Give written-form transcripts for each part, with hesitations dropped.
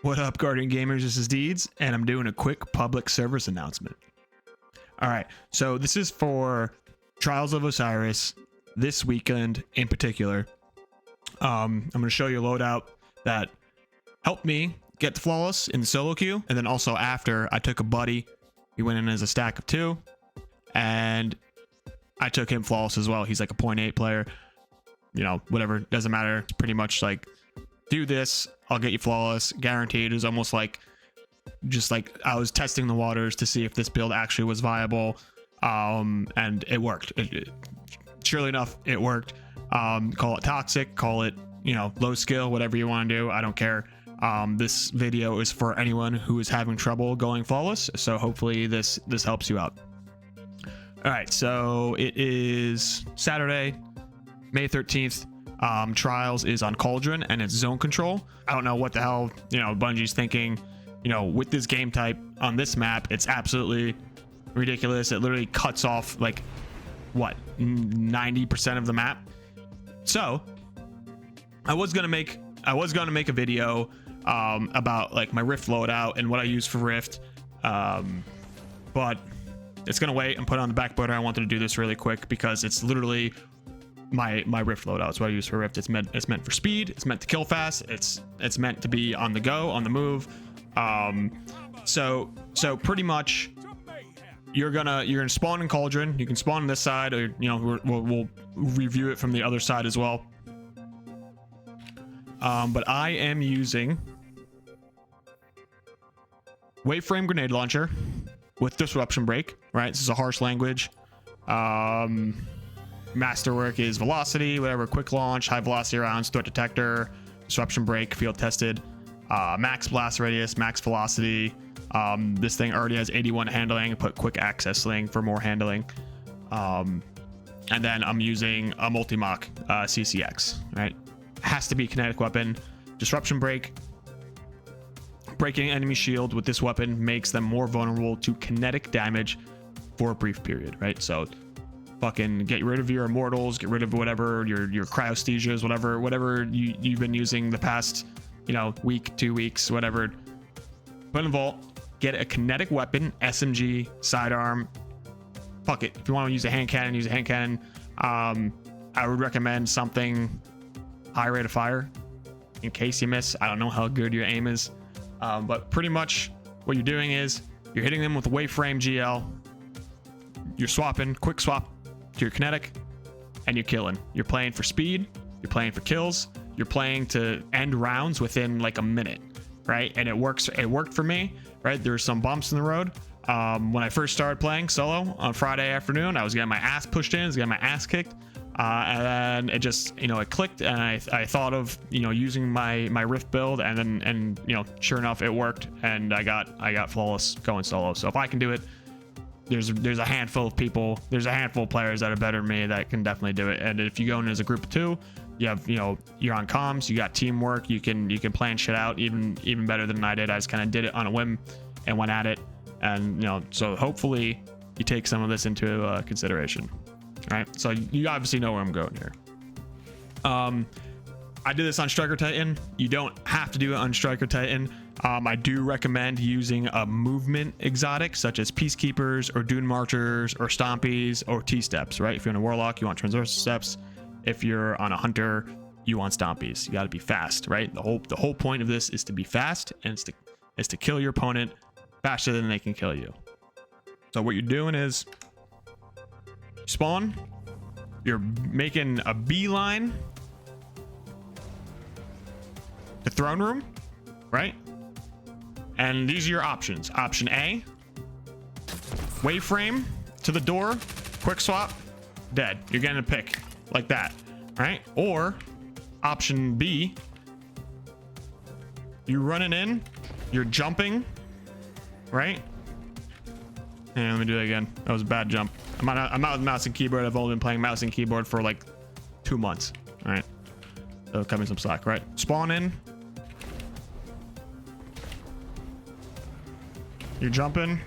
What up, Guardian Gamers? This is Deeds, and I'm doing a quick public service announcement. All right, so this is for Trials of Osiris this weekend in particular. I'm going to show you a loadout that helped me get to flawless in the solo queue, and then also after I took a buddy, he went in as a stack of 2, and I took him flawless as well. He's like a 0.8 player, you know, whatever, doesn't matter. It's pretty much like, do this, I'll get you flawless, guaranteed. It was almost like, just like I was testing the waters to see if this build actually was viable, and it worked. Surely enough, it worked. Call it toxic, call it, you know, low skill, whatever you want to do, I don't care. This video is for anyone who is having trouble going flawless, so hopefully this helps you out. All right, so it is Saturday, May 13th. Trials is on Cauldron, and it's zone control. I don't know what the hell, you know, Bungie's thinking, you know, with this game type on this map. It's absolutely ridiculous. It literally cuts off like what, 90% of the map. So I was gonna make a video about like my Rift loadout and what I use for Rift, but it's gonna wait and put it on the back burner. I wanted to do this really quick because it's literally my Rift loadout. It's what I use for Rift. It's meant for speed, it's meant to kill fast, it's meant to be on the go, on the move. So pretty much you're gonna spawn in Cauldron. You can spawn on this side, or you know, we'll review it from the other side as well. But I am using Waveframe grenade launcher with disruption break, right? This is a harsh language. Masterwork is velocity, whatever, quick launch, high velocity rounds, threat detector, disruption break, field tested, max blast radius, max velocity. This thing already has 81 handling, put quick access sling for more handling. And then I'm using a multi-mock CCX, right? Has to be kinetic weapon. Disruption break. Breaking enemy shield with this weapon makes them more vulnerable to kinetic damage for a brief period, right? So fucking get rid of your immortals, get rid of whatever your cryosthesias, whatever you've been using the past, you know, week, 2 weeks, whatever. Put in the vault, get a kinetic weapon, SMG, sidearm. Fuck it, if you want to use a hand cannon, use a hand cannon. I would recommend something high rate of fire in case you miss. I don't know how good your aim is, but pretty much what you're doing is you're hitting them with a Waveframe GL, you're swapping, quick swap to your kinetic, and you're killing. You're playing for speed, you're playing for kills, you're playing to end rounds within like a minute, right? And it worked for me, right? There's some bumps in the road. When I first started playing solo on Friday afternoon, I was getting my ass pushed in, I was getting my ass kicked, and then it just, you know, it clicked, and I thought of, you know, using my Rift build, and you know, sure enough, it worked, and I got flawless going solo. So if I can do it, there's a handful of people, there's a handful of players that are better than me that can definitely do it. And if you go in as a group of 2, you have, you know, you're on comms, you got teamwork, you can plan shit out even better than I did. I just kind of did it on a whim and went at it, and you know, so hopefully you take some of this into consideration. All right, so you obviously know where I'm going here. I did this on Striker Titan. You don't have to do it on Striker Titan. I do recommend using a movement exotic such as Peacekeepers or Dune Marchers or Stompies or T-Steps, right? If you're on a Warlock, you want Transversal Steps. If you're on a Hunter, you want Stompies. You got to be fast, right? The whole point of this is to be fast, and is to kill your opponent faster than they can kill you. So what you're doing is spawn, you're making a beeline to throne room, right? And these are your options. Option A, Waveframe to the door, quick swap, dead. You're getting a pick like that, right? Or option B, you're running in, you're jumping, right? And let me do that again. That was a bad jump. I'm out with mouse and keyboard. I've only been playing mouse and keyboard for like 2 months. All right, so cut me some slack. Right, spawn in, you're jumping,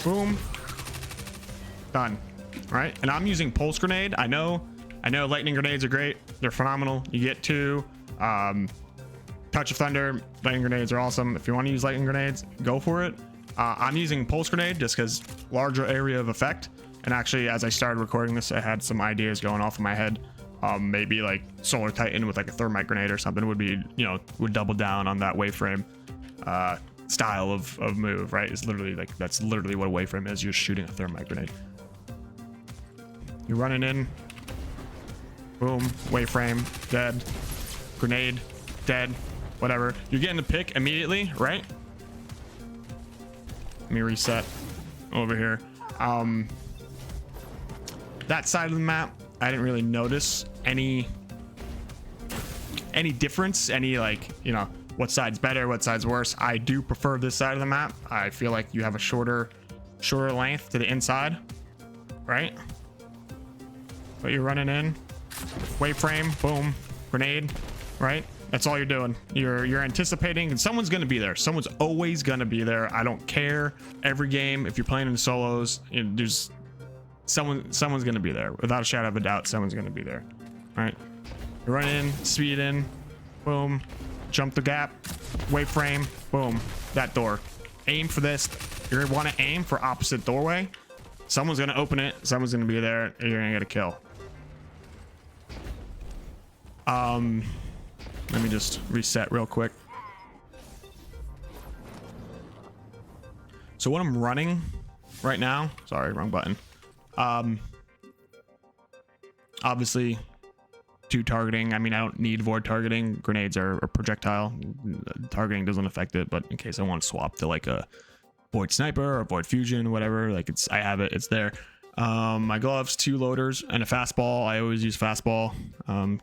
boom, done. Right, and I'm using pulse grenade. I know lightning grenades are great, they're phenomenal. You get 2, Touch of Thunder, lightning grenades are awesome. If you want to use lightning grenades, go for it. I'm using pulse grenade just because larger area of effect. And actually, as I started recording this, I had some ideas going off in my head. Maybe like Solar Titan with like a thermite grenade or something would be, you know, would double down on that waveframe style of move, right? It's literally like, that's literally what a waveframe is. You're shooting a thermite grenade. You're running in, boom, waveframe, dead, grenade, dead, whatever. You're getting the pick immediately, right? Let me reset over here. That side of the map, I didn't really notice any difference, any like, you know, what side's better, what side's worse. I do prefer this side of the map. I feel like you have a shorter length to the inside, right? But you're running in, waveframe, boom, grenade, right? That's all you're doing. You're anticipating, and someone's gonna be there. Someone's always gonna be there. I don't care. Every game, if you're playing in solos, you know, there's someone's gonna be there. Without a shadow of a doubt, someone's gonna be there. All right. You run in, speed in, boom, jump the gap, waveframe, boom, that door. Aim for this. You're gonna want to aim for opposite doorway. Someone's gonna open it. Someone's gonna be there. And you're gonna get a kill. Let me just reset real quick. So what I'm running right now, sorry, wrong button. Obviously 2 targeting. I mean, I don't need void targeting. Grenades are projectile. Targeting doesn't affect it, but in case I want to swap to like a void sniper or void fusion, whatever, like I have it, it's there. My gloves, 2 loaders and a fastball. I always use fastball.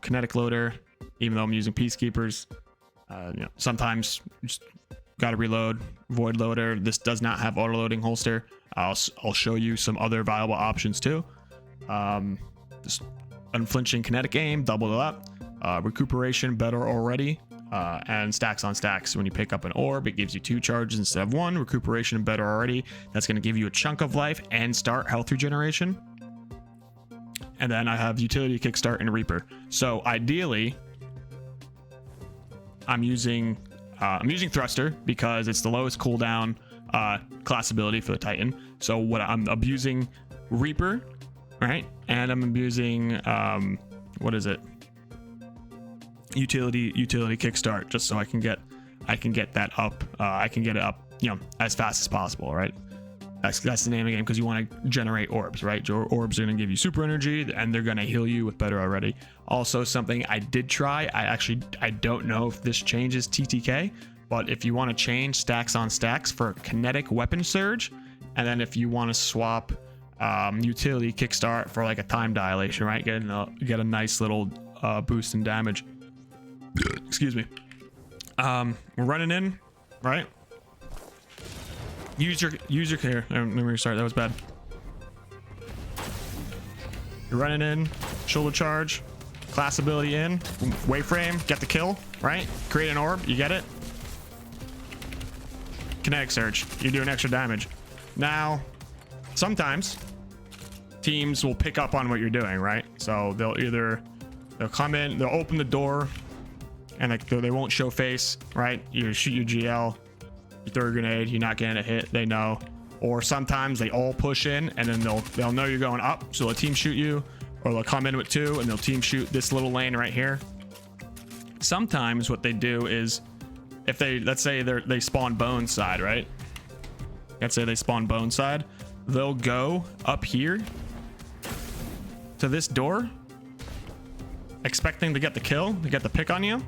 Kinetic loader, even though I'm using peacekeepers. You know, sometimes just gotta reload. Void loader. This does not have auto loading holster. I'll show you some other viable options too. Just unflinching kinetic aim, double it up. Recuperation, better already. And stacks on stacks. When you pick up an orb, it gives you 2 charges instead of 1. Recuperation, better already. That's going to give you a chunk of life and start health regeneration. And then I have utility, kickstart, and reaper. So ideally, I'm using thruster because it's the lowest cooldown class ability for the Titan. So what I'm abusing reaper, right? And I'm abusing what is it? Utility kickstart, just so I can get that up. I can get it up, you know, as fast as possible, right? That's the name of the game, because you want to generate orbs, right? Your orbs are going to give you super energy, and they're going to heal you with better already. Also, something I did try, I don't know if this changes TTK, but if you want to change stacks on stacks for kinetic weapon surge, and then if you want to swap utility kickstart for like a time dilation, right? Get a nice little boost in damage. Excuse me. We're running in, right? Use your here. Let me restart. That was bad. You're running in, shoulder charge, class ability in, waveframe, get the kill, right? Create an orb, you get it. Kinetic surge, you're doing extra damage. Now, sometimes teams will pick up on what you're doing, right? So they'll come in, they'll open the door, and they won't show face, right? You shoot your GL, you throw a grenade, you're not getting a hit, they know. Or sometimes they all push in, and then they'll know you're going up, so they'll team shoot you, or they'll come in with 2 and they'll team shoot this little lane right here. Sometimes what they do is, if let's say they spawn bone side, right? Let's say they spawn bone side, they'll go up here to this door, expecting to get the kill, to get the pick on you.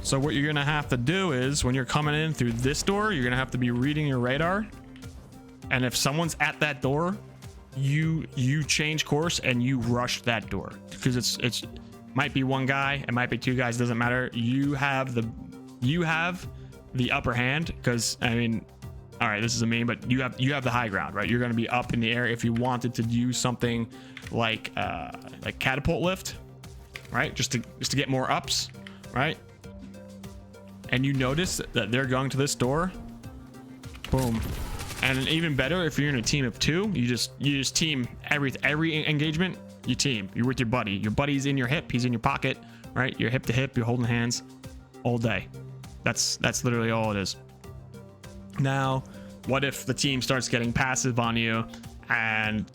So what you're gonna have to do is, when you're coming in through this door, you're gonna have to be reading your radar, and if someone's at that door, you change course and you rush that door, because it's might be 1 guy, it might be 2 guys, doesn't matter. You have the upper hand, because I mean, all right, this is a meme, but you have the high ground, right? You're gonna be up in the air. If you wanted to use something like catapult lift, right, just to get more ups, right? And you notice that they're going to this door, boom. And even better, if you're in a team of 2, you just team every engagement. You team. You're with your buddy. Your buddy's in your hip. He's in your pocket, right? You're hip to hip. You're holding hands. all day. That's literally all it is. Now, what if the team starts getting passive on you and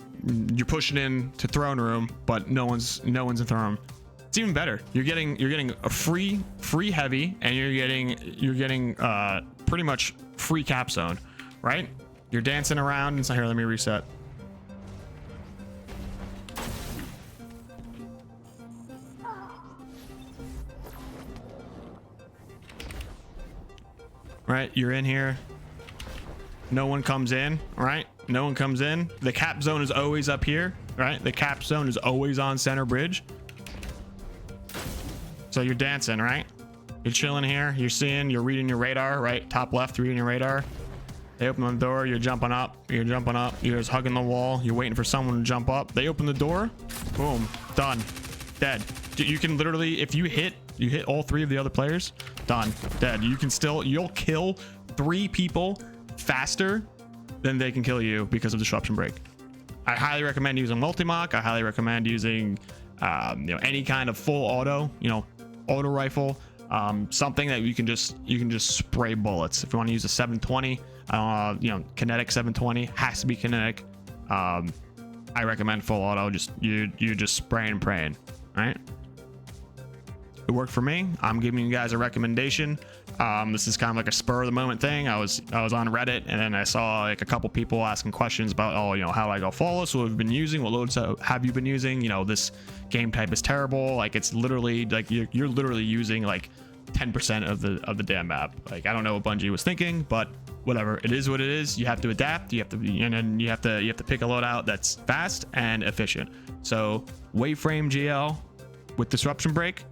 you're pushing in to throne room, but no one's in throne room? It's even better. You're getting a free heavy, and you're getting pretty much free cap zone, right? You're dancing around. And so here, let me reset. Right, you're in here. No one comes in, right? No one comes in. The cap zone is always up here, right? The cap zone is always on center bridge. So you're dancing, right? You're chilling here. You're seeing, you're reading your radar, right? Top left, reading your radar. They open the door. You're jumping up. You're jumping up. You're just hugging the wall. You're waiting for someone to jump up. They open the door. Boom. Done. Dead. You can literally, if you hit all 3 of the other players, done. Dead. You'll kill 3 people faster than they can kill you because of disruption break. I highly recommend using multi-mock. I highly recommend using any kind of full auto, auto rifle, something that you can just spray bullets. If you want to use a 720, kinetic 720 has to be kinetic. I recommend full auto. You just spraying and praying, right? It worked for me. I'm giving you guys a recommendation. This is kind of like a spur of the moment thing. I was on Reddit, and then I saw like a couple people asking questions about, how do I go flawless? What have you been using? What loads have you been using? This game type is terrible. Like, it's literally like you're literally using like 10% of the damn map. Like, I don't know what Bungie was thinking, but whatever. It is what it is. You have to adapt. You have to pick a loadout that's fast and efficient. So Waveframe GL with disruption break,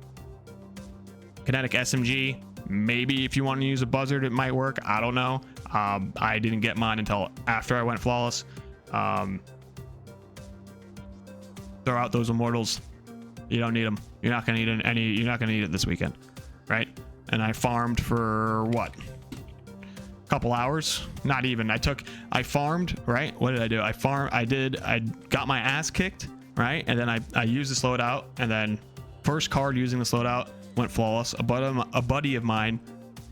kinetic SMG. Maybe if you want to use a buzzard, it might work. I don't know. I didn't get mine until after I went flawless. Throw out those immortals. You don't need them. You're not gonna need any. You're not gonna need it this weekend, right? And I farmed for what? A couple hours. Not even. I farmed. Right? What did I do? I got my ass kicked. Right? And then I used this loadout. And then first card using this loadout went flawless. A buddy of mine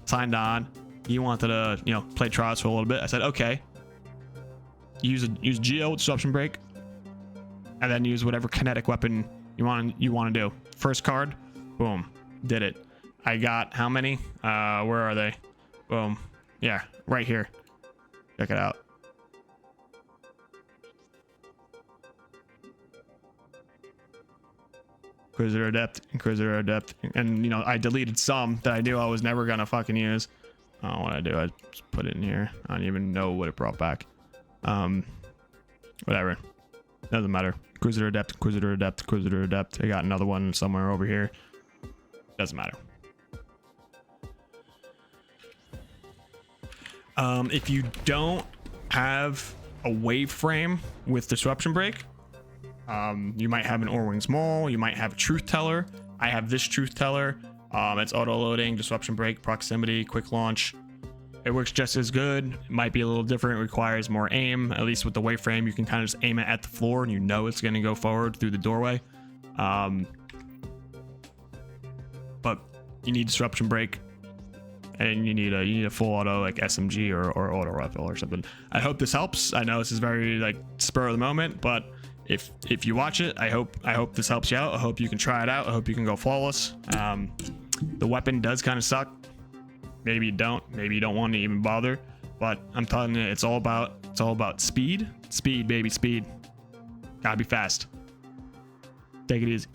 signed on. He wanted to play trials for a little bit. I said okay. Use GL with disruption break, and then use whatever kinetic weapon you want to do. First card, boom, did it. I got how many? Where are they? Boom. Yeah, right here. Check it out. Inquisitor Adept, and I deleted some that I knew I was never gonna fucking use. Oh, what I do? I just put it in here. I don't even know what it brought back. Whatever. Doesn't matter. Inquisitor Adept. I got another one somewhere over here. Doesn't matter. If you don't have a wave frame with disruption break, you might have an Orwing's Maul. You might have a Truth Teller. I have this Truth Teller. It's auto loading, disruption break, proximity, quick launch. It works just as good. It might be a little different. It requires more aim. At least with the wave frame, you can kind of just aim it at the floor, and it's going to go forward through the doorway. But you need disruption break, and you need a full auto like SMG or auto rifle or something. I hope this helps. I know this is very like spur of the moment, but if you watch it, I hope this helps you out. I hope you can try it out. I hope you can go flawless. The weapon does kind of suck. Maybe you don't. Maybe you don't want to even bother. But I'm telling you, it's all about speed. Speed, baby, speed. Gotta be fast. Take it easy.